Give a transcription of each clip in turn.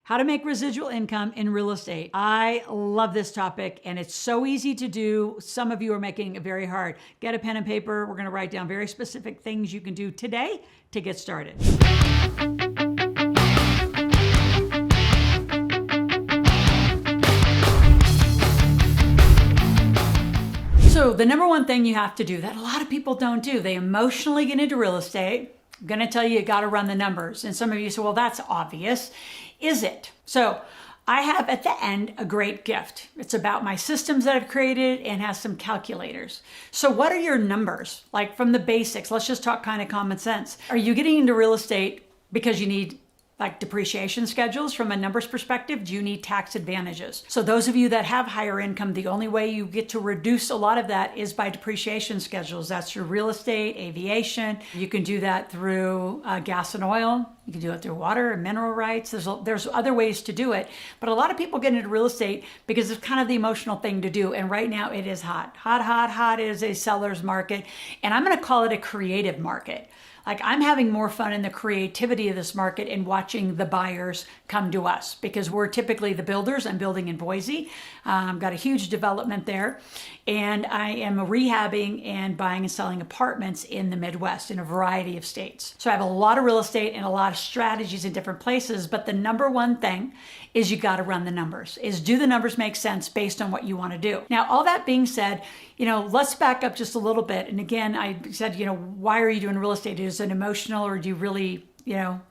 How to make residual income in real estate. I love this topic and it's so easy to do. Some of you are making it very hard. Get a pen and paper. We're going to write down very specific things you can do today to get started. So the number one thing you have to do that a lot of people don't do, they emotionally get into real estate. I'm going to tell you, you got to run the numbers. And some of you say, well, that's obvious. Is it? So I have at the end a great gift. It's about my systems that I've created and has some calculators. So what are your numbers? Like from the basics, let's just talk kind of common sense. Are you getting into real estate because you need like depreciation schedules from a numbers perspective? Do you need tax advantages? So those of you that have higher income, the only way you get to reduce a lot of that is by depreciation schedules. That's your real estate, aviation. You can do that through gas and oil. You can do it through water and mineral rights. There's other ways to do it. But a lot of people get into real estate because it's kind of the emotional thing to do. And right now it is hot. Hot is a seller's market. And I'm going to call it a creative market. Like I'm having more fun in the creativity of this market and watching the buyers come to us because we're typically the builders. I'm building in Boise. Got a huge development there. And I am rehabbing and buying and selling apartments in the Midwest in a variety of states. So I have a lot of real estate and a lot of strategies in different places. But the number one thing is you got to run the numbers. Is do the numbers make sense based on what you want to do? Now, all that being said, let's back up just a little bit. And again, I said, why are you doing real estate? Is it emotional or do you really,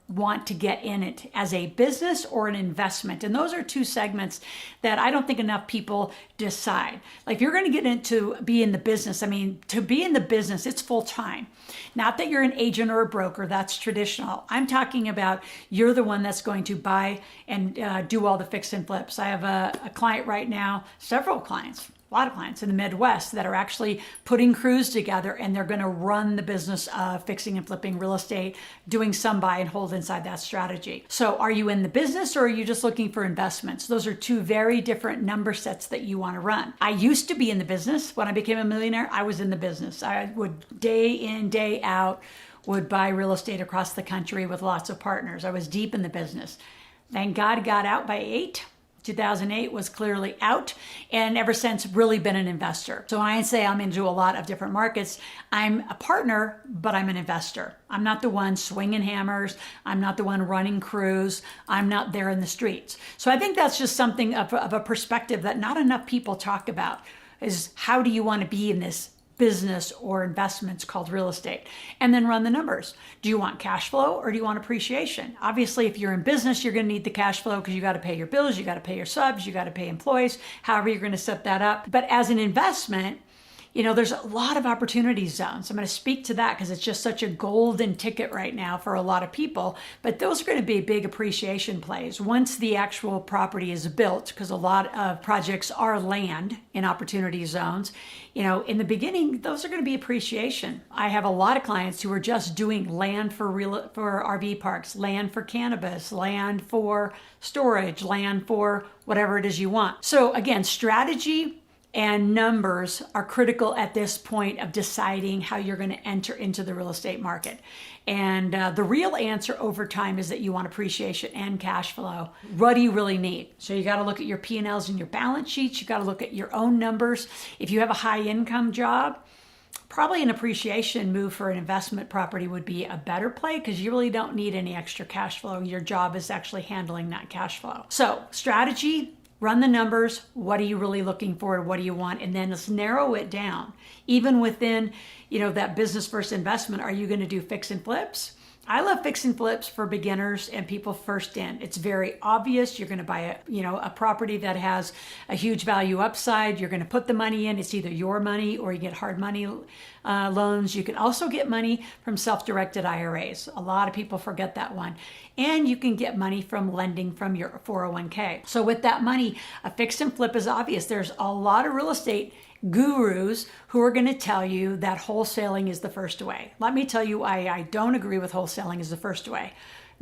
want to get in it as a business or an investment? And those are two segments that I don't think enough people decide. Like if you're going to get into be in the business, to be in the business, it's full time. Not that you're an agent or a broker, that's traditional. I'm talking about you're the one that's going to buy and do all the fix and flips. I have a client right now, several clients, a lot of clients in the Midwest that are actually putting crews together and they're going to run the business of fixing and flipping real estate, doing some buy and hold inside that strategy. So are you in the business or are you just looking for investments? Those are two very different number sets that you want to run. I used to be in the business. When I became a millionaire, I was in the business. I would day in, day out, would buy real estate across the country with lots of partners. I was deep in the business. Thank God got out by 2008 was clearly out, and ever since really been an investor. So when I say I'm into a lot of different markets, I'm a partner, but I'm an investor. I'm not the one swinging hammers. I'm not the one running crews. I'm not there in the streets. So I think that's just something of a perspective that not enough people talk about is how do you want to be in this business or investments called real estate, and then run the numbers. Do you want cash flow or do you want appreciation? Obviously, if you're in business, you're going to need the cash flow because you got to pay your bills, you got to pay your subs, you got to pay employees, however you're going to set that up. But as an investment, there's a lot of opportunity zones. I'm going to speak to that because it's just such a golden ticket right now for a lot of people. But those are going to be big appreciation plays once the actual property is built, because a lot of projects are land in opportunity zones. In the beginning, those are going to be appreciation. I have a lot of clients who are just doing land for RV parks, land for cannabis, land for storage, land for whatever it is you want. So again, strategy and numbers are critical at this point of deciding how you're going to enter into the real estate market. And the real answer over time is that you want appreciation and cash flow. What do you really need? So you got to look at your P&Ls and your balance sheets. You got to look at your own numbers. If you have a high income job, probably an appreciation move for an investment property would be a better play because you really don't need any extra cash flow. Your job is actually handling that cash flow. So strategy, run the numbers. What are you really looking for? What do you want? And then let's narrow it down. Even within, that business versus investment, are you going to do fix and flips? I love fix and flips for beginners and people first in. It's very obvious. You're going to buy a property that has a huge value upside. You're going to put the money in. It's either your money or you get hard money loans. You can also get money from self-directed IRAs. A lot of people forget that one. And you can get money from lending from your 401k. So with that money, a fix and flip is obvious. There's a lot of real estate gurus who are going to tell you that wholesaling is the first way. Let me tell you why I don't agree with wholesaling as the first way.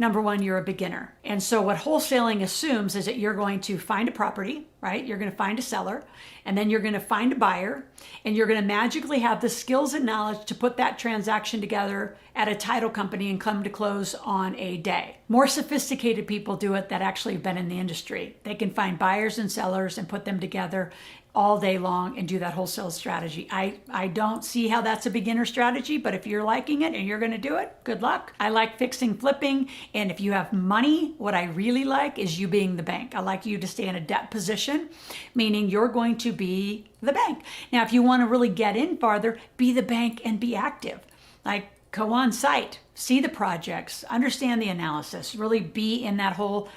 number one, you're a beginner. And so what wholesaling assumes is that you're going to find a property, right? You're going to find a seller, and then you're going to find a buyer, and you're going to magically have the skills and knowledge to put that transaction together at a title company and come to close on a day. More sophisticated people do it that actually have been in the industry. They can find buyers and sellers and put them together all day long and do that wholesale strategy. I don't see how that's a beginner strategy, but if you're liking it and you're going to do it, good luck. I like fixing, flipping, and if you have money, what I really like is you being the bank. I like you to stay in a debt position, meaning you're going to be the bank. Now, if you want to really get in farther, be the bank and be active. Like, go on site, see the projects, understand the analysis, really be in that whole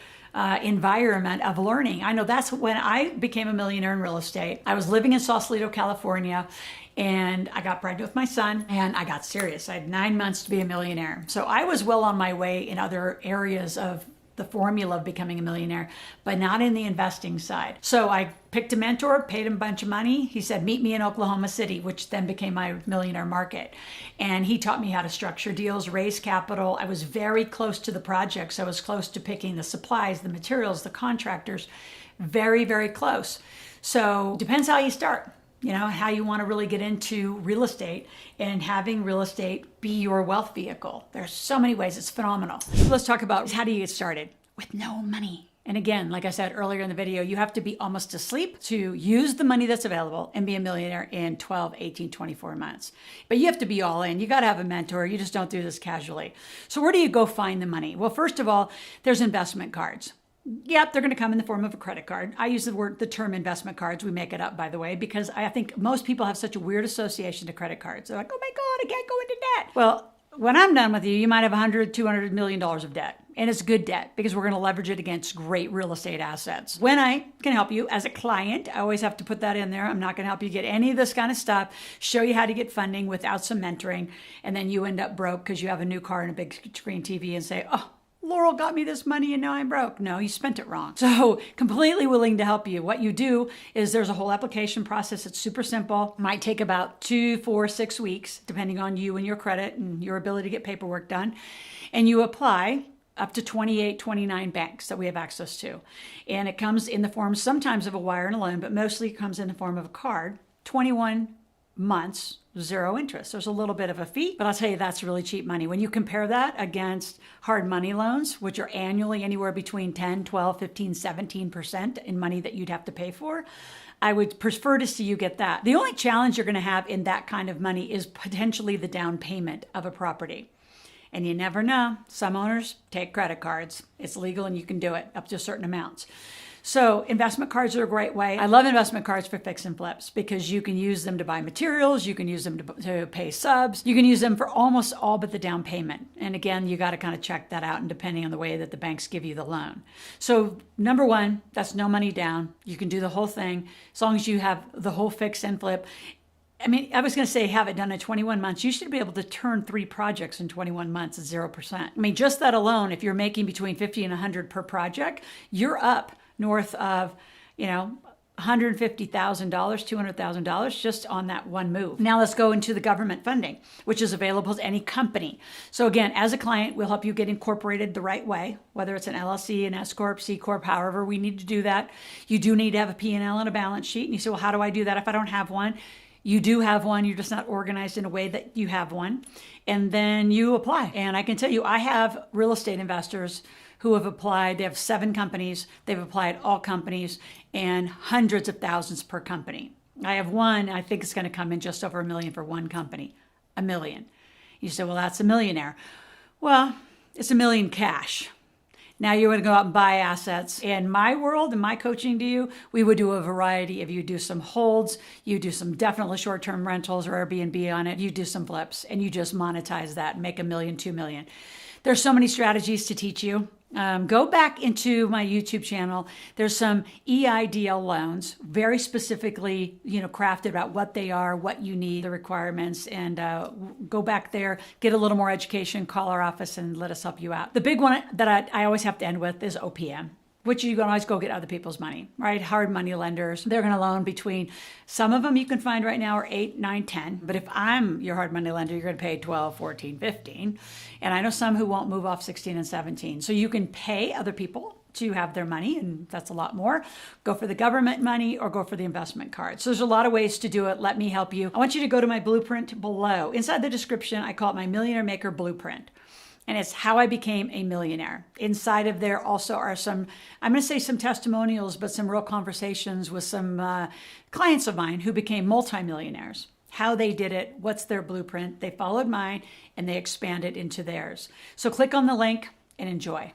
environment of learning. I know that's when I became a millionaire in real estate. I was living in Sausalito, California, and I got pregnant with my son, and I got serious. I had 9 months to be a millionaire. So I was well on my way in other areas of the formula of becoming a millionaire, but not in the investing side. So I picked a mentor, paid him a bunch of money. He said, meet me in Oklahoma City, which then became my millionaire market. And he taught me how to structure deals, raise capital. I was very close to the projects. I was close to picking the supplies, the materials, the contractors, very, very close. So depends how you start. How you want to really get into real estate and having real estate be your wealth vehicle. There's so many ways. It's phenomenal. So let's talk about how do you get started with no money. And again, like I said earlier in the video, you have to be almost asleep to use the money that's available and be a millionaire in 12, 18, 24 months. But you have to be all in. You got to have a mentor. You just don't do this casually. So where do you go find the money? Well, first of all, there's investment cards. Yep, they're going to come in the form of a credit card. I use the term investment cards. We make it up, by the way, because I think most people have such a weird association to credit cards. They're like, oh my God, I can't go into debt. Well, when I'm done with you, you might have $100, $200 million of debt. And it's good debt because we're going to leverage it against great real estate assets. When I can help you as a client, I always have to put that in there. I'm not going to help you get any of this kind of stuff, show you how to get funding without some mentoring. And then you end up broke because you have a new car and a big screen TV and say, oh, Loral got me this money and now I'm broke. No, you spent it wrong. So completely willing to help you. What you do is there's a whole application process. It's super simple. Might take about 2, 4, 6 weeks, depending on you and your credit and your ability to get paperwork done. And you apply up to 28, 29 banks that we have access to. And it comes in the form sometimes of a wire and a loan, but mostly it comes in the form of a card. 21 months, 0 interest. There's a little bit of a fee, but I'll tell you, that's really cheap money. When you compare that against hard money loans, which are annually anywhere between 10, 12, 15, 17% in money that you'd have to pay for, I would prefer to see you get that. The only challenge you're going to have in that kind of money is potentially the down payment of a property. And you never know. Some owners take credit cards. It's legal and you can do it up to certain amounts. So investment cards are a great way. I love investment cards for fix and flips because you can use them to buy materials. You can use them to pay subs. You can use them for almost all but the down payment. And again, you got to kind of check that out and depending on the way that the banks give you the loan. So number one, that's no money down. You can do the whole thing as long as you have the whole fix and flip. I mean, I was going to say have it done in 21 months. You should be able to turn 3 projects in 21 months at 0%. I mean, just that alone, if you're making between 50 and 100 per project, you're up north of, $150,000, $200,000 just on that one move. Now let's go into the government funding, which is available to any company. So again, as a client, we'll help you get incorporated the right way, whether it's an LLC, an S Corp, C Corp, however we need to do that. You do need to have a P&L and a balance sheet. And you say, well, how do I do that if I don't have one? You do have one, you're just not organized in a way that you have one. And then you apply. And I can tell you, I have real estate investors who have applied. They have 7 companies. They've applied all companies and hundreds of thousands per company. I have one, I think it's going to come in just over $1 million for one company. $1 million. You say, well, that's a millionaire. Well, it's $1 million cash. Now you're going to go out and buy assets. In my world, in my coaching to you, we would do a variety of, you do some holds, you do some definitely short-term rentals or Airbnb on it, you do some flips, and you just monetize that and make $1 million, $2 million. There's so many strategies to teach you. Go back into my YouTube channel. There's some EIDL loans, very specifically, crafted about what they are, what you need, the requirements, and go back there, get a little more education, call our office, and let us help you out. The big one that I always have to end with is OPM. which you can always go get other people's money, right? Hard money lenders, they're going to loan between, some of them you can find right now are 8, 9, 10. But if I'm your hard money lender, you're going to pay 12, 14, 15. And I know some who won't move off 16 and 17. So you can pay other people to have their money, and that's a lot more. Go for the government money or go for the investment card. So there's a lot of ways to do it. Let me help you. I want you to go to my blueprint below. Inside the description, I call it my Millionaire Maker Blueprint. And it's how I became a millionaire. Inside of there also are some, I'm going to say some testimonials, but some real conversations with some clients of mine who became multimillionaires. How they did it, what's their blueprint. They followed mine and they expanded into theirs. So click on the link and enjoy.